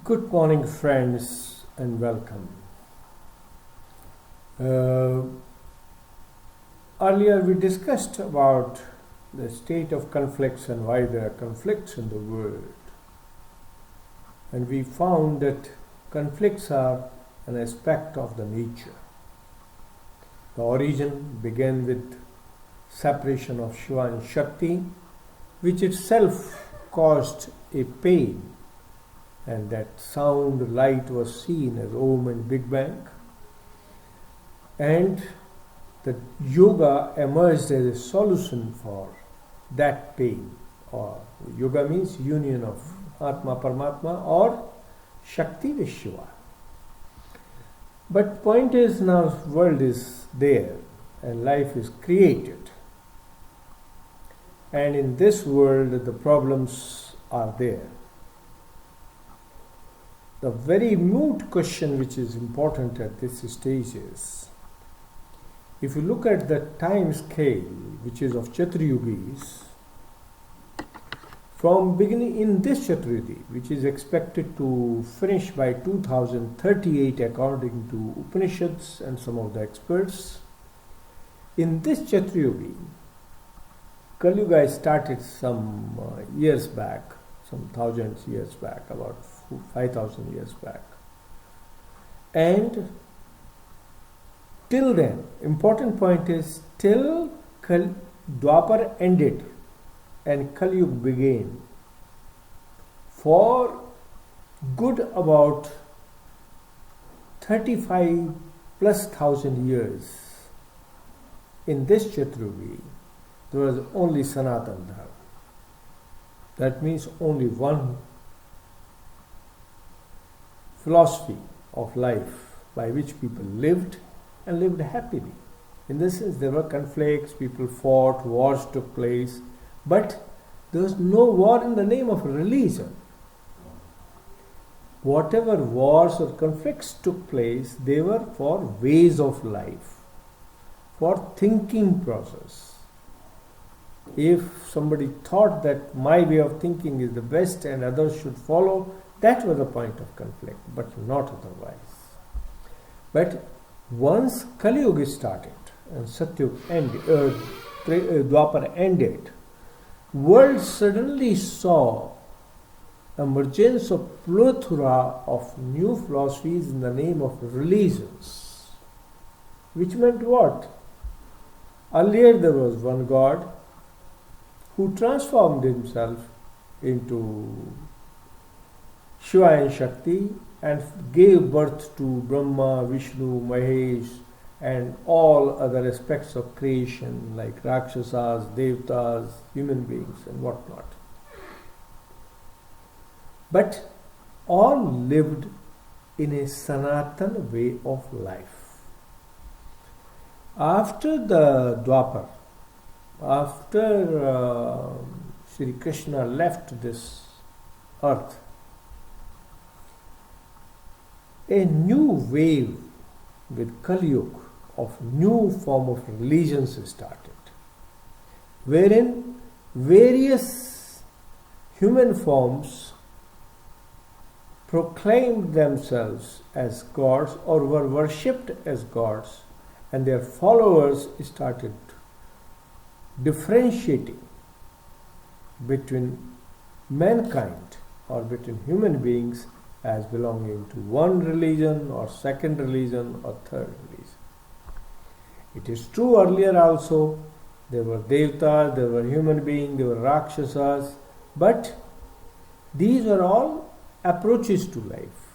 Good morning, friends, and welcome. Uh, Earlier, we discussed about the state of conflicts and why there are conflicts in the world. And we found that conflicts are an aspect of the nature. The origin began with separation of Shiva and Shakti, which itself caused a pain, and that sound light was seen as Om and Big Bang. And the yoga emerged as a solution for that pain. Or yoga means union of Atma Paramatma or Shakti with Shiva. But point is, now world is there and life is created. And in this world the problems are there. The very moot question which is important at this stage is, if you look at the time scale which is of Chaturayugis, from beginning in this Chaturayugi, which is expected to finish by 2038 according to Upanishads and some of the experts, in this Chaturayugi, Kali Yuga started some years back, some thousands years back, about 5,000 years back. And till then, important point is, till Dwapar ended and Kali Yuga began, for good about 35 plus thousand years, in this Chaturayugi, there was only Sanatana Dharma. That means only one philosophy of life by which people lived and lived happily. In this sense, there were conflicts, people fought, wars took place, but there was no war in the name of religion. Whatever wars or conflicts took place, they were for ways of life, for thinking process. If somebody thought that my way of thinking is the best and others should follow, that was the point of conflict, but not otherwise. But once Kali Yuga started and Satyug ended, Dwapar ended, world suddenly saw emergence of plethora of new philosophies in the name of religions. Which meant what? Earlier there was one God who transformed himself into Shiva and Shakti and gave birth to Brahma, Vishnu, Mahesh and all other aspects of creation like Rakshasas, Devatas, human beings and whatnot. But all lived in a Sanatana way of life. After the Dwapar, after Sri Krishna left this earth, a new wave with Kali Yuga of new form of religions started, wherein various human forms proclaimed themselves as gods or were worshipped as gods, and their followers started differentiating between mankind or between human beings as belonging to one religion or second religion or third religion. It is true earlier also there were Devatas, there were human beings, there were Rakshasas, but these were all approaches to life.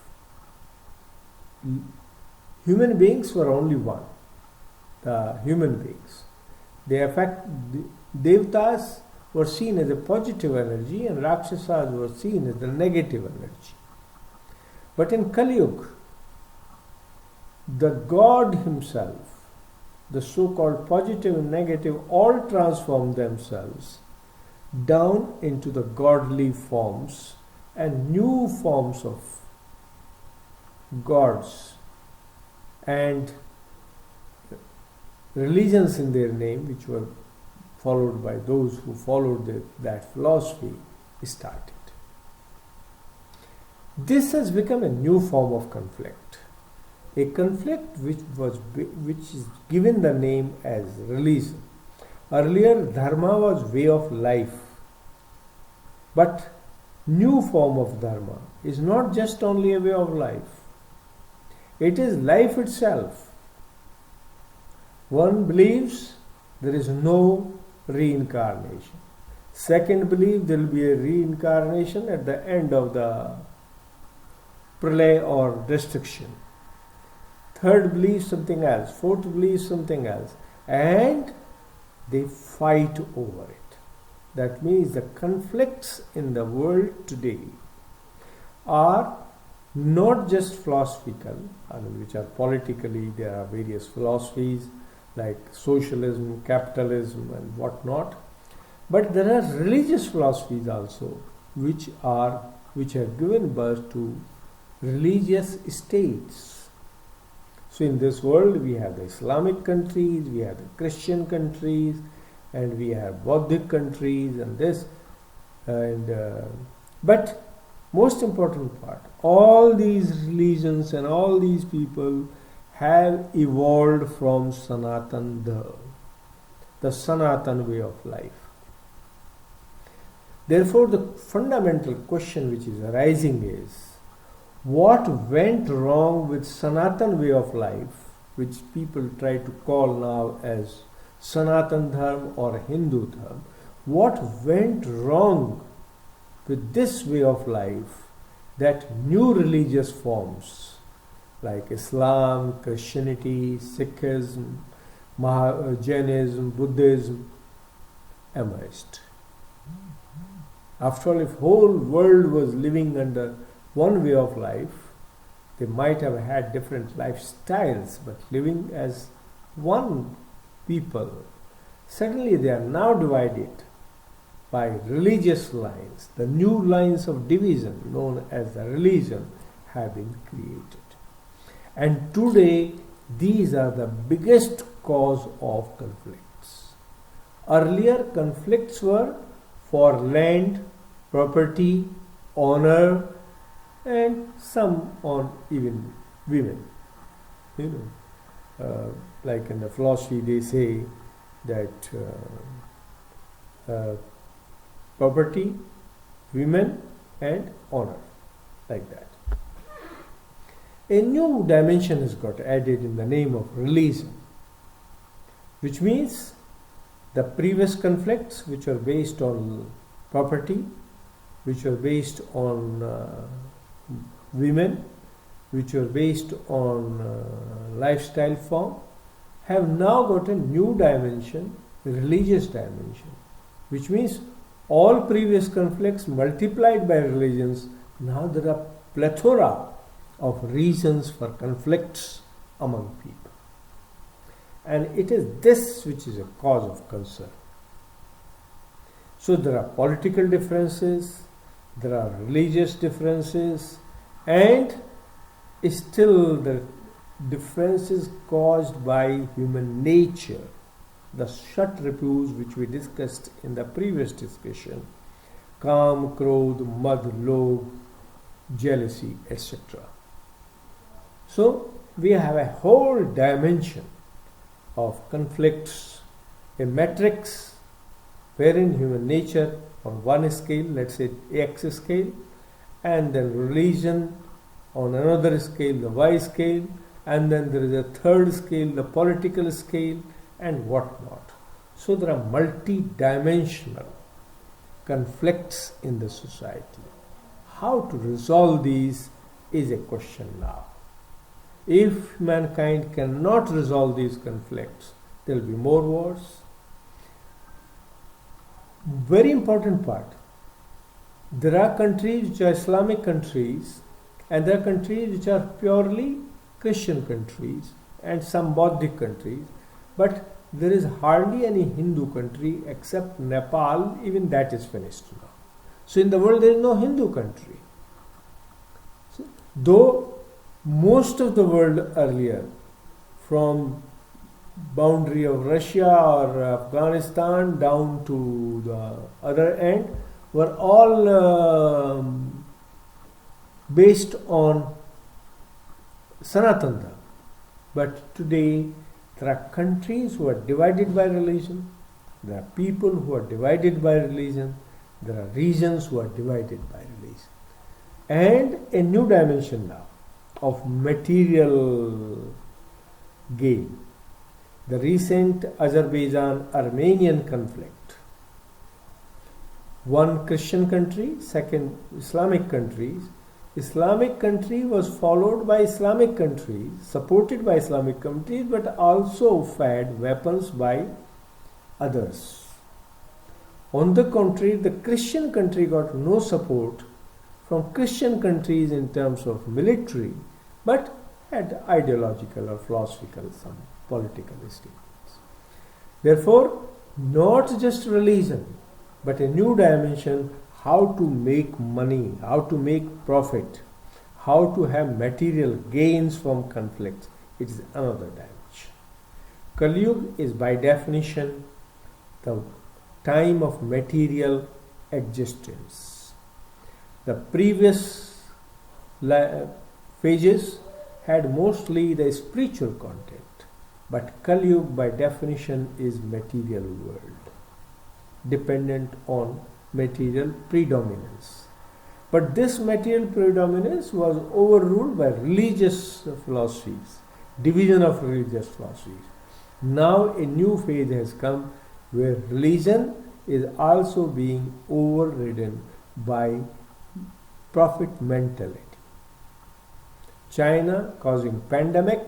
Human beings were only one, the human beings. Devatas were seen as a positive energy and Rakshasas were seen as the negative energy. But in Kali Yuga, the God himself, the so-called positive and negative, all transform themselves down into the godly forms and new forms of gods and religions in their name, which were followed by those who followed that philosophy, started. This has become a new form of conflict. A conflict which is given the name as religion. Earlier, dharma was way of life, but new form of dharma is not just only a way of life. It is life itself. One believes there is no reincarnation. Second belief there will be a reincarnation at the end of the pralay or destruction. Third belief something else. Fourth belief something else. And they fight over it. That means the conflicts in the world today are not just philosophical, which are politically, there are various philosophies like socialism, capitalism and whatnot, but there are religious philosophies also which have given birth to religious states. So in this world we have the Islamic countries, we have the Christian countries, and we have Buddhist countries and this, but most important part, all these religions and all these people have evolved from Sanatan Dharma, the Sanatan way of life. Therefore, the fundamental question which is arising is, what went wrong with Sanatan way of life, which people try to call now as Sanatan Dharma or Hindu Dharma? What went wrong with this way of life that new religious forms like Islam, Christianity, Sikhism, Jainism, Buddhism emerged? After all, if whole world was living under one way of life, they might have had different lifestyles, but living as one people. Suddenly they are now divided by religious lines. The new lines of division known as the religion have been created. And today these are the biggest cause of conflicts. Earlier conflicts were for land, property, honor, and some on even women. Like in the philosophy they say that property, women and honor, like that. A new dimension has got added in the name of religion, which means the previous conflicts which are based on property, which are based on women, which are based on lifestyle form, have now got a new dimension, a religious dimension, which means all previous conflicts multiplied by religions, now there are plethora of reasons for conflicts among people. And it is this which is a cause of concern. So there are political differences, there are religious differences, and still the differences caused by human nature, the Shat Ripus which we discussed in the previous discussion, Kam, Krodh, Madh, Lobh, jealousy, etc. So we have a whole dimension of conflicts, a matrix wherein human nature on one scale, let's say X scale, and then religion on another scale, the Y scale, and then there is a third scale, the political scale, and whatnot. So there are multi-dimensional conflicts in the society. How to resolve these is a question now. If mankind cannot resolve these conflicts, there will be more wars. Very important part. There are countries which are Islamic countries, and there are countries which are purely Christian countries, and some Buddhist countries, but there is hardly any Hindu country except Nepal. Even that is finished now. So in the world there is no Hindu country. So, though most of the world earlier, from boundary of Russia or Afghanistan down to the other end, were all based on Sanatana. But today there are countries who are divided by religion, there are people who are divided by religion, there are regions who are divided by religion. And a new dimension now of material gain. The recent Azerbaijan-Armenian conflict. One Christian country, second Islamic countries. Islamic country was followed by Islamic countries, supported by Islamic countries, but also fed weapons by others. On the contrary, the Christian country got no support from Christian countries in terms of military, but had ideological or philosophical, some political statements. Therefore, not just religion, but a new dimension, how to make money, how to make profit, how to have material gains from conflicts. It is another dimension. Kali Yuga is by definition the time of material existence. The previous phases had mostly the spiritual content, but Kali Yuga by definition is material world, dependent on material predominance. But this material predominance was overruled by religious philosophies, division of religious philosophies. Now a new phase has come where religion is also being overridden by profit mentality. China causing pandemic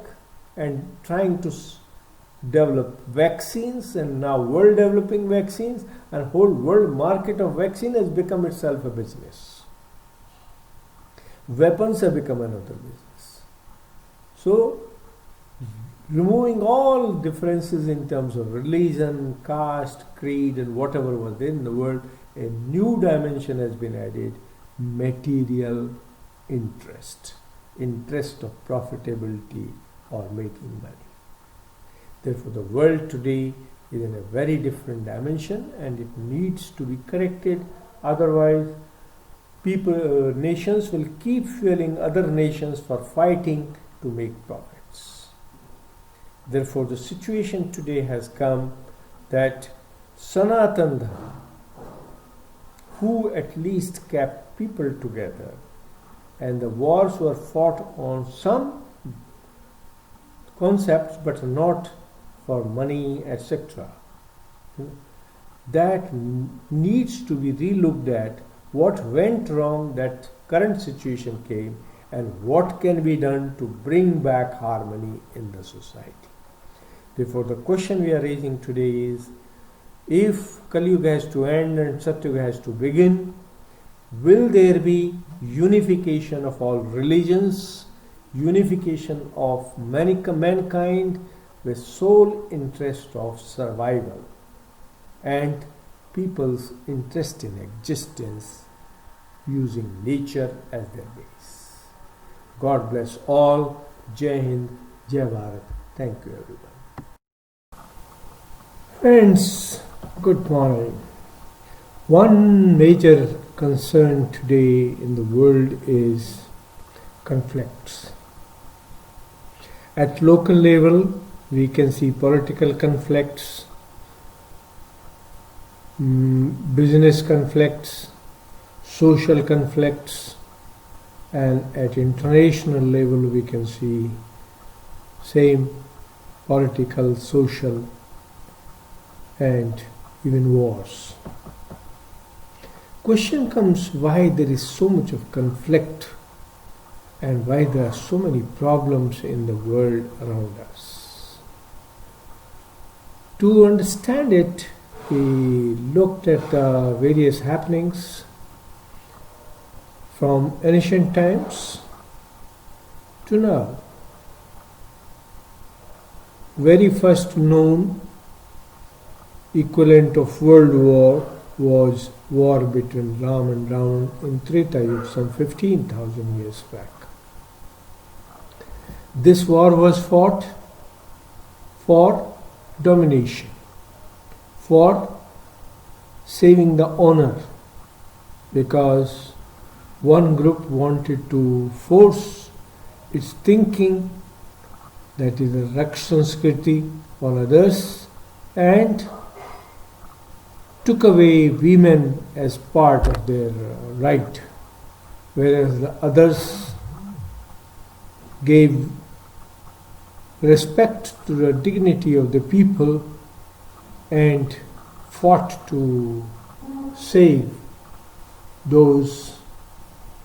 and trying to develop vaccines, and now world developing vaccines, and whole world market of vaccine has become itself a business. Weapons have become another business. So removing all differences in terms of religion, caste, creed, and whatever was there in the world, a new dimension has been added: material interest of profitability or making money. Therefore, the world today is in a very different dimension, and it needs to be corrected. Otherwise, nations will keep fueling other nations for fighting to make profits. Therefore, the situation today has come that Sanatana Dharma, who at least kept people together, and the wars were fought on some concepts but not for money, etc. That needs to be relooked at. What went wrong that current situation came, and what can be done to bring back harmony in the society. Therefore, the question we are raising today is, if Kali Yuga has to end and Satya Yuga has to begin, will there be unification of all religions, unification of mankind with sole interest of survival and people's interest in existence using nature as their base? God bless all. Jai Hind, Jai Bharat. Thank you, everyone. Friends, good morning. One major concern today in the world is conflicts. At local level, we can see political conflicts, business conflicts, social conflicts, and at international level we can see same political, social, and even wars. Question comes why there is so much of conflict and why there are so many problems in the world around us. To understand it, we looked at the various happenings from ancient times to now. Very first known equivalent of world war was war between Ram and Ravan in Treta Yuga, some 15,000 years back. This war was fought for domination, for saving the honor, because One group wanted to force its thinking, that is the Rakshanskriti, on others, and took away women as part of their right, whereas the others gave respect to the dignity of the people and fought to save those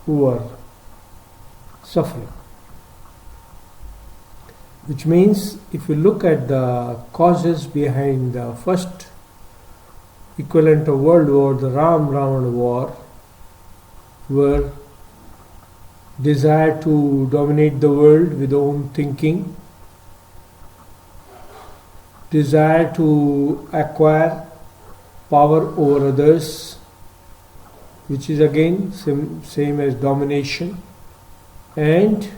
who are suffering. Which means, if you look at the causes behind the first equivalent of World War, the Ram-Ravan war, were desire to dominate the world with own thinking, desire to acquire power over others, which is again same as domination, and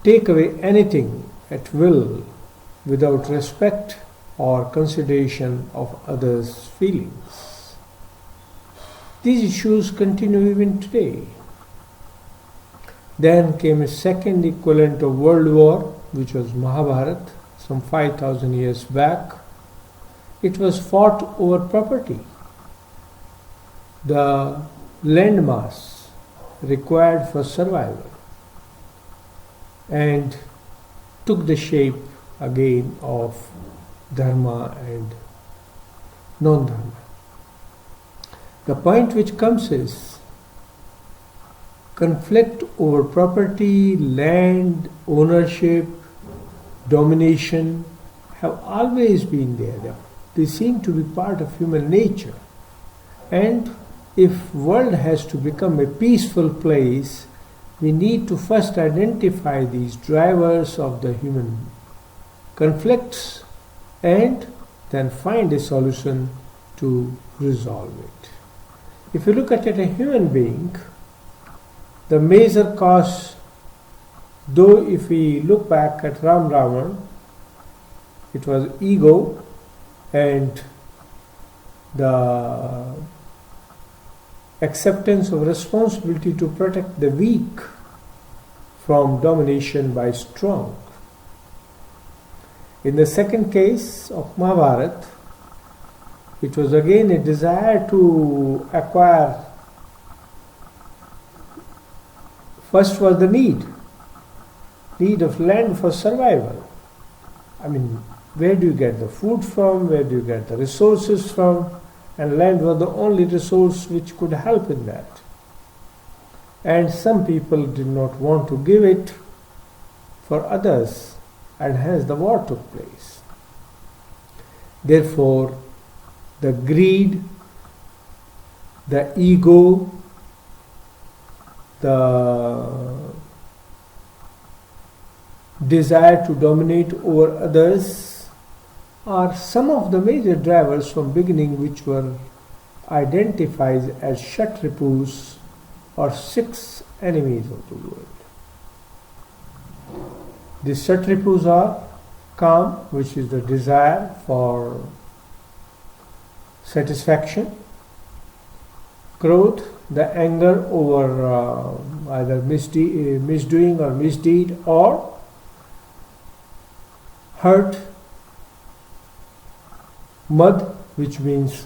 take away anything at will without respect or consideration of others' feelings. These issues continue even today. Then came a second equivalent of World War, which was Mahabharata, some 5,000 years back. It was fought over property. The landmass required for survival, and took the shape again of dharma and non-dharma. The point which comes is conflict over property, land, ownership, domination have always been there. They seem to be part of human nature. And if world has to become a peaceful place, we need to first identify these drivers of the human conflicts and then find a solution to resolve it. If you look at a human being, the major cause, though if we look back at Ram-Ravan, it was ego and the acceptance of responsibility to protect the weak from domination by strong. In the second case of Mahabharata, it was again a desire to acquire. First was the need of land for survival. Where do you get the food from? Where do you get the resources from? And land was the only resource which could help in that. And some people did not want to give it for others, and hence the war took place. Therefore, the greed, the ego, the desire to dominate over others are some of the major drivers from beginning, which were identified as Kshatripus, or 6 enemies of the world. These Kshatripus are Kam, which is the desire for satisfaction; Krodh, the anger over either misdoing or misdeed, or hurt; Mad, which means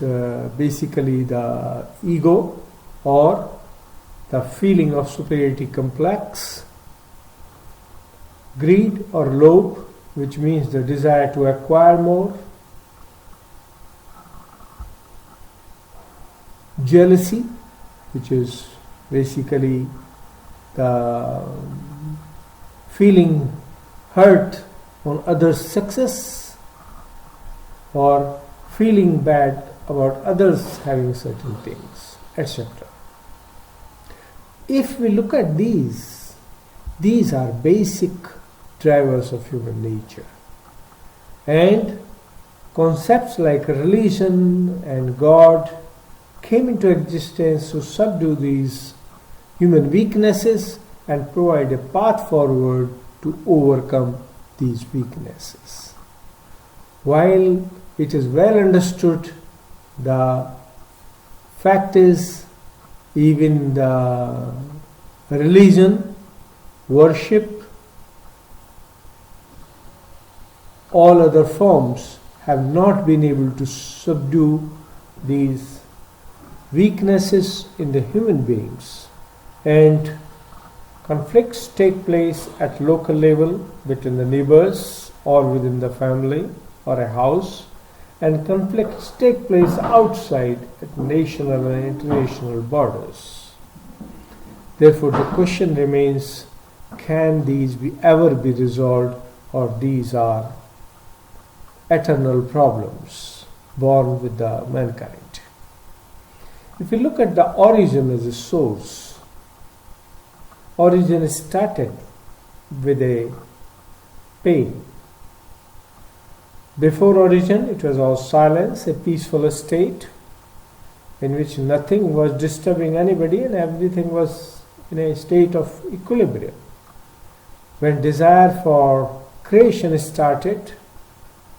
basically the ego or the feeling of superiority complex; greed or lobh, which means the desire to acquire more; jealousy, which is basically the feeling hurt on others' success or feeling bad about others having certain things, etc. If we look at these are basic drivers of human nature. And concepts like religion and God came into existence to subdue these human weaknesses and provide a path forward to overcome these weaknesses. While it is well understood, the fact is even the religion, worship, all other forms have not been able to subdue these weaknesses in the human beings, and conflicts take place at local level between the neighbors or within the family or a house, and conflicts take place outside at national and international borders. Therefore, the question remains, can these ever be resolved, or these are eternal problems born with the mankind? If you look at the origin as a source, origin started with a pain. Before origin, it was all silence, a peaceful state in which nothing was disturbing anybody and everything was in a state of equilibrium. When desire for creation started,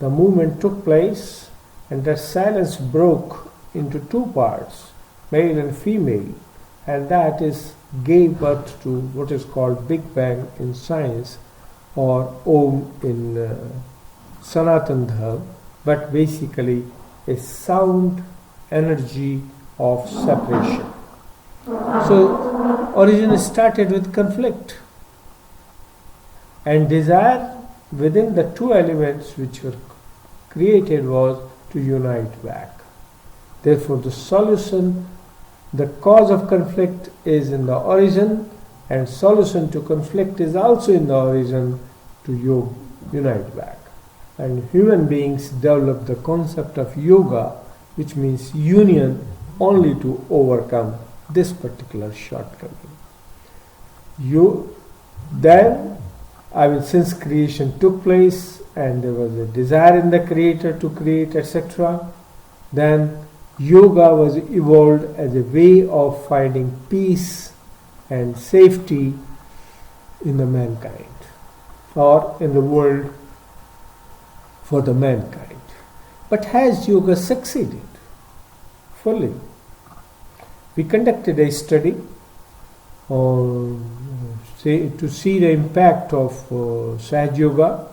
the movement took place, and that silence broke into two parts, male and female, and that gave birth to what is called Big Bang in science, or Om in Sanatan Dharma, but basically a sound energy of separation. So origin started with conflict, and desire within the two elements which were created was to unite back. Therefore, the solution, the cause of conflict is in the origin, and solution to conflict is also in the origin to unite back. And human beings develop the concept of yoga, which means union, only to overcome this particular shortcoming. Since creation took place and there was a desire in the creator to create, etc., then yoga was evolved as a way of finding peace and safety in the mankind, or in the world for the mankind. But has yoga succeeded fully? We conducted a study to see the impact of Sahaj Yoga,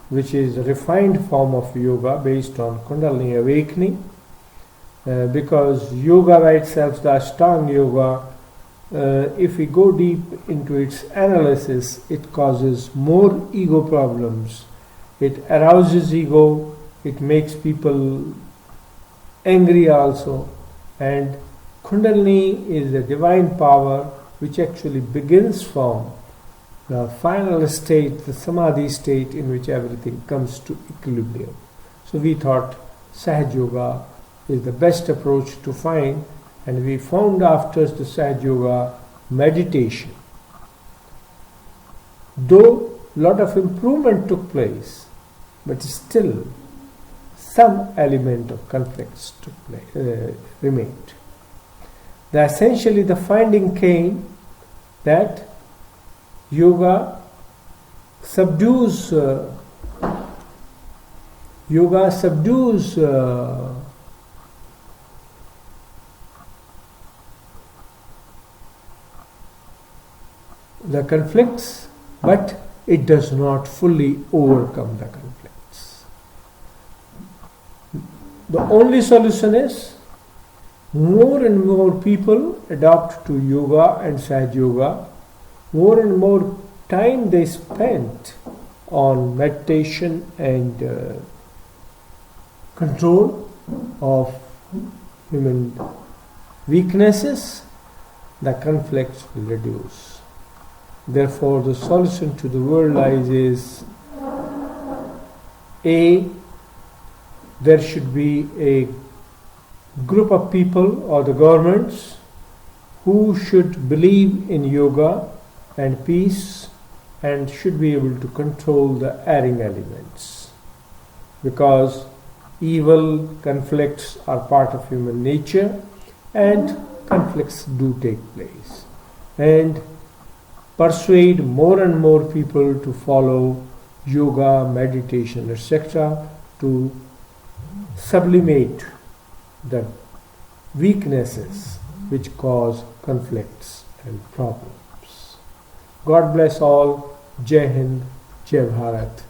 which is a refined form of yoga based on Kundalini awakening, because yoga by itself, the Ashtanga yoga, if we go deep into its analysis, it causes more ego problems. It arouses ego, it makes people angry also, and Kundalini is a divine power which actually begins from the final state, the Samadhi state, in which everything comes to equilibrium. So we thought Sahaj Yoga is the best approach to find, and we found after the Sahaj Yoga meditation. Though a lot of improvement took place, but still some element of conflicts remained. Essentially the finding came that yoga subdues the conflicts, but it does not fully overcome the conflicts. The only solution is more and more people adopt to yoga and Sahaj Yoga, more and more time they spend on meditation and control of human weaknesses, the conflicts will reduce. Therefore, the solution to the world lies is there should be a group of people or the governments who should believe in yoga and peace and should be able to control the erring elements, because evil conflicts are part of human nature and conflicts do take place, and persuade more and more people to follow yoga, meditation, etc., to sublimate the weaknesses which cause conflicts and problems. God bless all. Jai Hind, Jai Bharat.